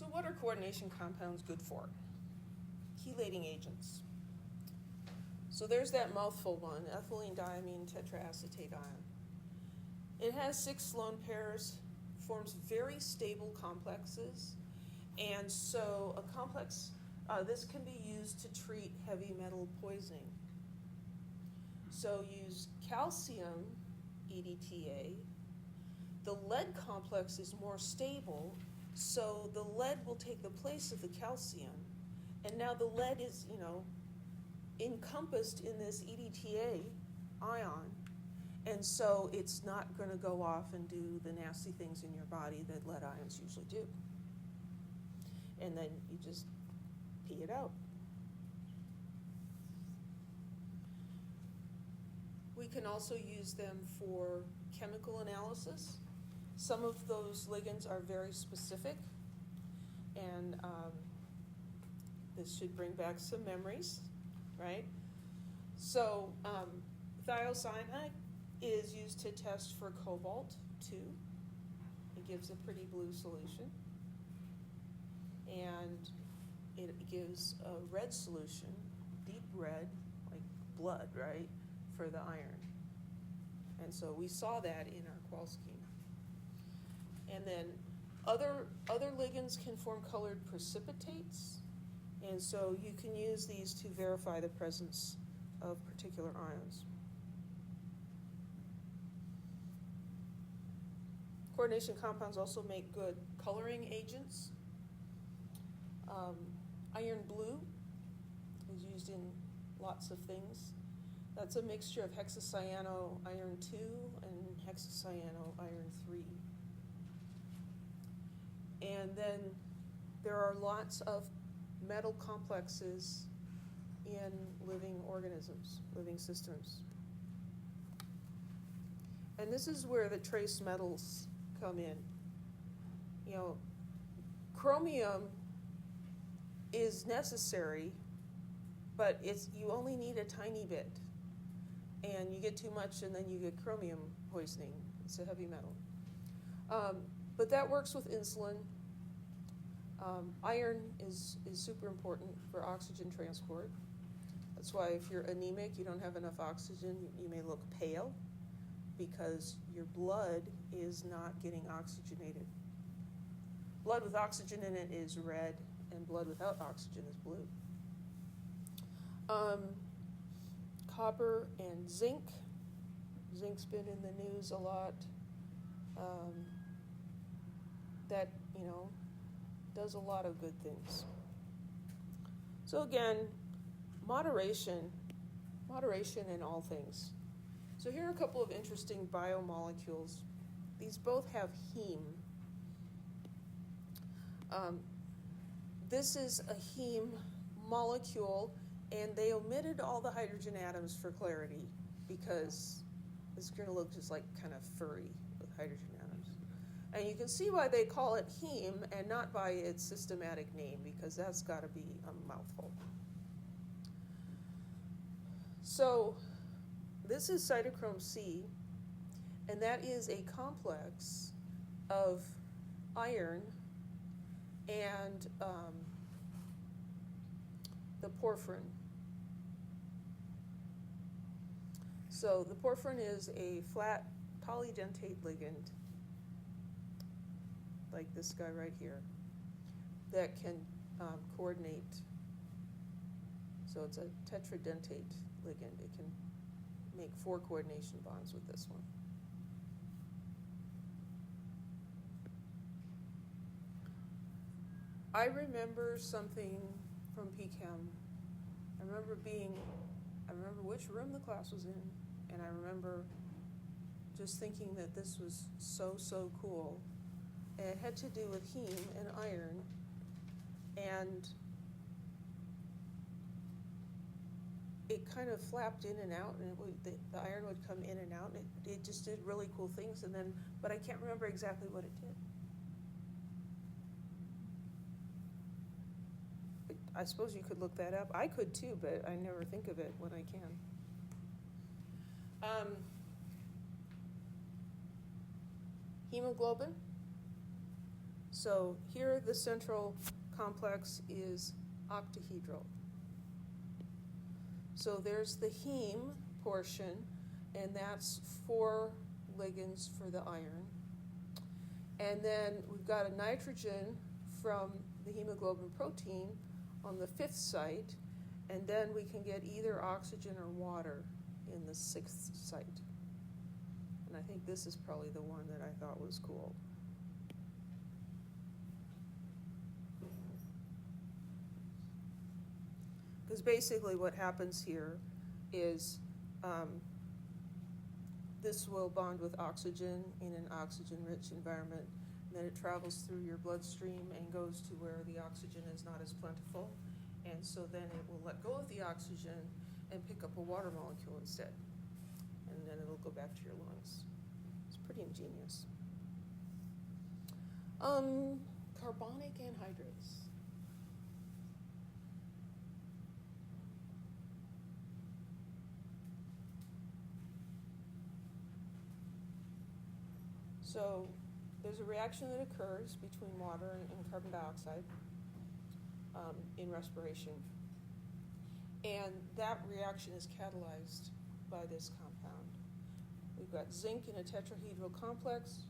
So what are coordination compounds good for? Chelating agents. So there's that mouthful one, ethylenediaminetetraacetate ion. It has 6 lone pairs, forms very stable complexes, and so a complex, this can be used to treat heavy metal poisoning. So use calcium, EDTA. The lead complex is more stable, so the lead will take the place of the calcium, and now the lead is, encompassed in this EDTA ion, and so it's not going to go off and do the nasty things in your body that lead ions usually do. And then you just pee it out. We can also use them for chemical analysis. Some of those ligands are very specific, and this should bring back some memories, right? So thiocyanate is used to test for cobalt-2. It gives a pretty blue solution. And it gives a red solution, deep red, like blood, right, for the iron. And so we saw that in our qual scheme. And then other ligands can form colored precipitates, and so you can use these to verify the presence of particular ions. Coordination compounds also make good coloring agents. Iron blue is used in lots of things. That's a mixture of hexacyano iron 2 and hexacyano iron 3. And then there are lots of metal complexes in living organisms, living systems. And this is where the trace metals come in. Chromium is necessary, but you only need a tiny bit. And you get too much and then you get chromium poisoning. It's a heavy metal. But that works with insulin. Iron is super important for oxygen transport. That's why if you're anemic, you don't have enough oxygen, you may look pale because your blood is not getting oxygenated. Blood with oxygen in it is red, and blood without oxygen is blue. Copper and zinc. Zinc's been in the news a lot. That, does a lot of good things. So again, moderation in all things. So here are a couple of interesting biomolecules. These both have heme. This is a heme molecule, and they omitted all the hydrogen atoms for clarity because it's going to look just like kind of furry with hydrogen atoms. And you can see why they call it heme and not by its systematic name, because that's got to be a mouthful. So this is Cytochrome C, and that is a complex of iron and the porphyrin. So the porphyrin is a flat polydentate ligand, like this guy right here, that can coordinate. So it's a tetradentate ligand. It can make 4 coordination bonds with this one. I remember something from PChem. I remember which room the class was in, and I remember just thinking that this was so cool. And it had to do with heme and iron, and it kind of flapped in and out, and the iron would come in and out, and it just did really cool things, but I can't remember exactly what it did. I suppose you could look that up. I could too, but I never think of it when I can. Hemoglobin. So here the central complex is octahedral. So there's the heme portion, and that's 4 ligands for the iron. And then we've got a nitrogen from the hemoglobin protein on the 5th site, and then we can get either oxygen or water in the 6th site. And I think this is probably the one that I thought was cool. Because basically what happens here is this will bond with oxygen in an oxygen-rich environment, and then it travels through your bloodstream and goes to where the oxygen is not as plentiful, and so then it will let go of the oxygen and pick up a water molecule instead, and then it'll go back to your lungs. It's pretty ingenious. Carbonic anhydrase. So there's a reaction that occurs between water and carbon dioxide in respiration. And that reaction is catalyzed by this compound. We've got zinc in a tetrahedral complex,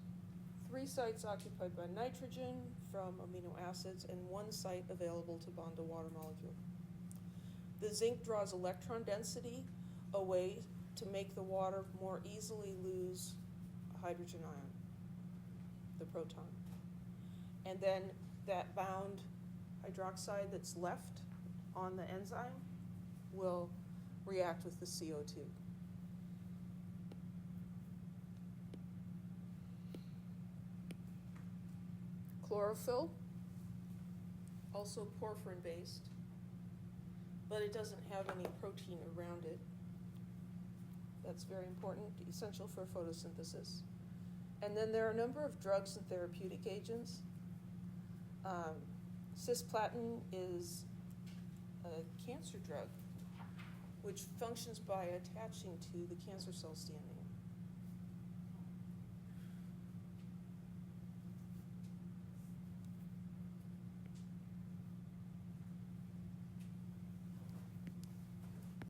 3 sites occupied by nitrogen from amino acids, and 1 site available to bond a water molecule. The zinc draws electron density away to make the water more easily lose a hydrogen ion, the proton. And then that bound hydroxide that's left on the enzyme will react with the CO2. Chlorophyll, also porphyrin based, but it doesn't have any protein around it. That's very important, essential for photosynthesis. And then there are a number of drugs and therapeutic agents. Cisplatin is a cancer drug, which functions by attaching to the cancer cell standing.